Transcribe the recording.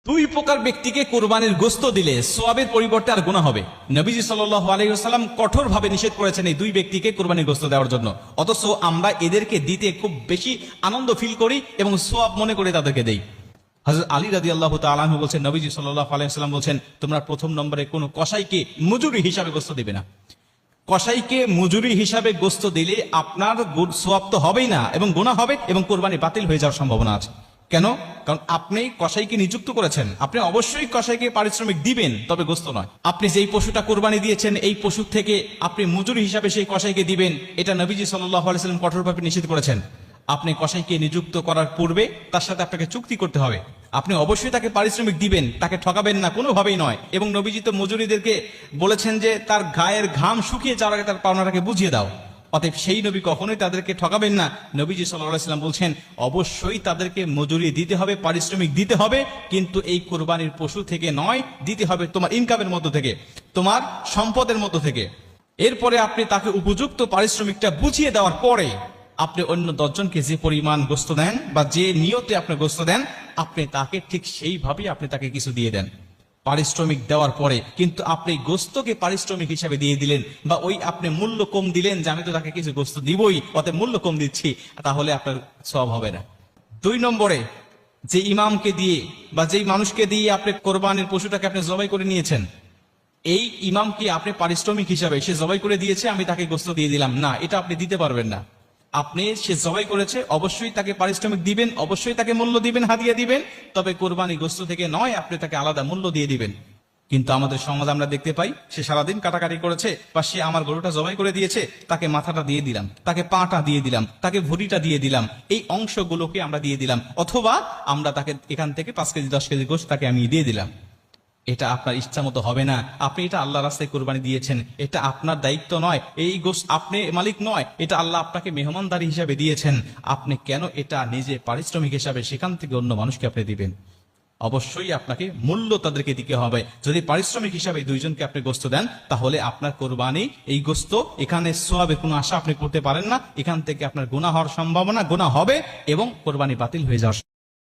দুই প্রকার ব্যক্তিকে কোরবানির গোশত দিলে সোয়াবের পরিবর্তে আর গুনাহ হবে। নবীজি সাল্লাল্লাহু আলাইহি ওয়াসাল্লাম কঠোরভাবে নিষেধ করেছেন এই দুই ব্যক্তিকে কোরবানির গোশত দেওয়ার জন্য, অথচ আমরা এদেরকে দিতে খুব বেশি আনন্দ ফিল করি এবং সোয়াব মনে করে তাদেরকে দেই। হযরত আলী রাদিয়াল্লাহু তাআলা আনহু বলেন, নবীজি সাল্লাল্লাহু আলাইহি ওয়াসাল্লাম বলেন, তোমরা প্রথম নম্বরে কোনো কসাইকে মজুরি হিসাবে গোশত দিবে না। কসাইকে মজুরি হিসাবে গোশত দিলে আপনার সোয়াব তো হবেই না এবং গুনাহ হবে এবং কোরবানি বাতিল হয়ে যাওয়ার সম্ভাবনা আছে। কেন? কারণ আপনি কসাইকে নিযুক্ত করেছেন, আপনি অবশ্যই কসাইকে পারিশ্রমিক দিবেন, তবে গোশত নয়। আপনি যেই পশুটা কোরবানি দিয়েছেন এই পশু থেকে আপনি মজুরি হিসাবে সেই কসাইকে দিবেন, এটা নবীজি সাল্লাল্লাহু আলাইহি ওয়াসাল্লাম কঠোরভাবে নিষেধ করেছেন। আপনি কসাইকে নিযুক্ত করার পূর্বে তার সাথে আপনাকে চুক্তি করতে হবে, আপনি অবশ্যই তাকে পারিশ্রমিক দিবেন, তাকে ঠকাবেন না, কোনোভাবেই নয়। এবং নবীজি তো মজুরিদেরকে বলেছেন যে তার গায়ের ঘাম শুকিয়ে যাওয়ার আগে তার পাওনাটাকে বুঝিয়ে দাও। অতএব সেই নবী কখনোই তাদেরকে ঠকাবেন না। নবীজি সাল্লাল্লাহু আলাইহি ওয়াসাল্লাম বলছেন অবশ্যই তাদেরকে মজুরি দিতে হবে, পারিশ্রমিক দিতে হবে, কিন্তু এই কোরবানির পশু থেকে নয়, দিতে হবে তোমার ইনকামের মধ্য থেকে, তোমার সম্পদের মধ্য থেকে। এরপরে আপনি তাকে উপযুক্ত পারিশ্রমিকটা বুঝিয়ে দেওয়ার পরে আপনি অন্য 10 জনকে যে পরিমাণ গোশত দেন বা যে নিয়তে আপনি গোশত দেন, আপনি তাকে ঠিক সেইভাবেই আপনি তাকে কিছু দিয়ে দেন পারিশ্রমিক দেওয়ার পরে। কিন্তু আপনি গোশতকে পারিশ্রমিক হিসাবে দিয়ে দিলেন বা ওই আপনি মূল্য কম দিলেন যে আমি তো তাকে কিছু গোশত দিবই, অতএব মূল্য কম দিচ্ছি, তাহলে আপনার সওয়াব হবে না। 2 নম্বরে, যে ইমামকে দিয়ে বা যেই মানুষকে দিয়ে আপনি কোরবানির পশুটাকে আপনি জবাই করে নিয়েছেন, এই ইমামকে আপনি পারিশ্রমিক হিসাবে, সে জবাই করে দিয়েছে আমি তাকে গোশত দিয়ে দিলাম, না, এটা আপনি দিতে পারবেন না। আপনি সে জবাই করেছে, অবশ্যই তাকে পারিশ্রমিক দিবেন, অবশ্যই তাকে মূল্য দিবেন, হাদিয়া দিবেন, তবে কোরবানি গোশত থেকে নয়, আপনি তাকে আলাদা মূল্য দিয়ে দিবেন। কিন্তু আমাদের সমাজ আমরা দেখতে পাই, সে সারাদিন কাটাকাটি করেছে বা সে আমার গরুটা জবাই করে দিয়েছে, তাকে মাথাটা দিয়ে দিলাম, তাকে পাটা দিয়ে দিলাম, তাকে ভুঁড়িটা দিয়ে দিলাম, এই অংশগুলোকে আমরা দিয়ে দিলাম, অথবা আমরা তাকে এখান থেকে 5 কেজি 10 কেজি গোশত তাকে আমি দিয়ে দিলাম। এটা আপনার ইচ্ছা মতো হবে না। আপনি এটা আল্লাহ রাস্তায় কোরবানি দিয়েছেন, এটা আপনার দায়িত্ব নয়, এই গোশত আপনি মালিক নয়, এটা আল্লাহ আপনাকে মেহমানদারি হিসাবে দিয়েছেন। আপনি কেন এটা নিজে পারিশ্রমিক হিসাবে সেখান থেকে অন্য মানুষকে আপনি দিবেন? অবশ্যই আপনাকে মূল্য তাদেরকে দিতে হবে। যদি পারিশ্রমিক হিসাবে 2 জনকে আপনি গোশত দেন, তাহলে আপনার কোরবানি এই গোশত, এখানে সোয়াবের কোনো আশা আপনি করতে পারেন না, এখান থেকে আপনার গুনাহ হওয়ার সম্ভাবনা, গুনাহ হবে এবং কোরবানি বাতিল হয়ে যাওয়ার